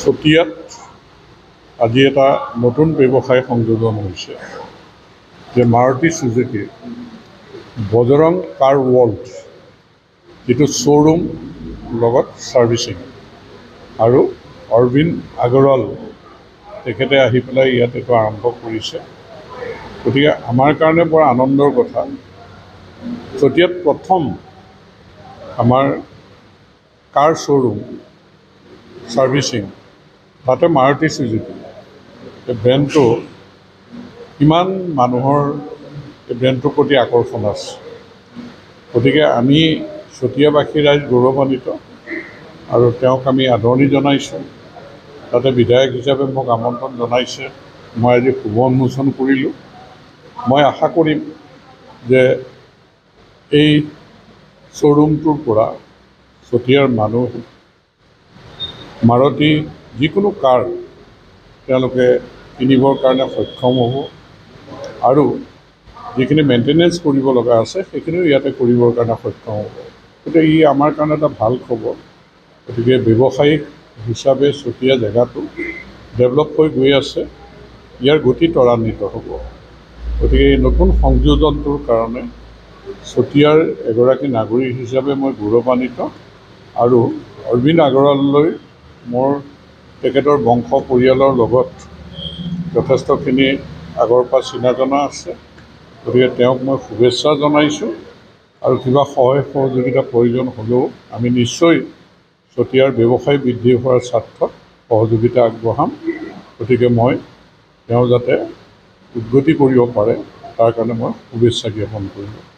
চতিয়াত আজি এটা নতুন ব্যৱসায় সংযোজন হৈছে যে মাৰুতি সুজুকি বজৰং কাৰ ৱৰ্ল্ড যিটো শ্ব'ৰুম লগত ছাৰ্ভিচিং আৰু অৰবিন্দ আগৰৱাল তেখেতে আহি পেলাই ইয়াত এইটো আৰম্ভ কৰিছে। গতিকে আমাৰ কাৰণে বৰ আনন্দৰ কথা। চতিয়াত প্ৰথম আমাৰ কাৰ শ্ব'ৰুম ছাৰ্ভিচিং তাতে মাৰুতি সুজুকি এই ব্ৰেণ্ডটো কিমান মানুহৰ এই ব্ৰেণ্ডটোৰ প্ৰতি আকৰ্ষণ আছে। গতিকে আমি চতিয়াবাসী ৰাইজ গৌৰৱান্বিত আৰু তেওঁক আমি আদৰণি জনাইছোঁ। তাতে বিধায়ক হিচাপে মোক আমন্ত্ৰণ জনাইছে, মই আজি শুভ উন্মোচন কৰিলোঁ। মই আশা কৰিম যে এই শ্ব'ৰুমটোৰ পৰা চতিয়াৰ মানুহ মাৰুতি যিকোনো কাৰ তেওঁলোকে কিনিবৰ কাৰণে সক্ষম হ'ব আৰু যিখিনি মেইনটেনেঞ্চ কৰিব লগা আছে সেইখিনিও ইয়াতে কৰিবৰ কাৰণে সক্ষম হ'ব। গতিকে ই আমাৰ কাৰণে এটা ভাল খবৰ। গতিকে ব্যৱসায়িক হিচাপে চতিয়া জেগাটো ডেভেলপ হৈ গৈ আছে, ইয়াৰ গতি ত্বৰান্বিত হ'ব। গতিকে এই নতুন সংযোজনটোৰ কাৰণে চতিয়াৰ এগৰাকী নাগৰিক হিচাপে মই গৌৰৱান্বিত আৰু অৰবিন্দ আগৰৱাললৈ মোৰ তেখেতৰ বংশ পৰিয়ালৰ লগত যথেষ্টখিনি আগৰ পৰা চিনা জনা আছে। গতিকে তেওঁক মই শুভেচ্ছা জনাইছোঁ আৰু কিবা সহায় সহযোগিতা প্ৰয়োজন হ'লেও আমি নিশ্চয় চতিয়াৰ ব্যৱসায় বৃদ্ধি হোৱাৰ স্বাৰ্থত সহযোগিতা আগবঢ়াম। গতিকে মই তেওঁ যাতে উদ্গতি কৰিব পাৰে তাৰ কাৰণে মই শুভেচ্ছা জ্ঞাপন কৰিলোঁ।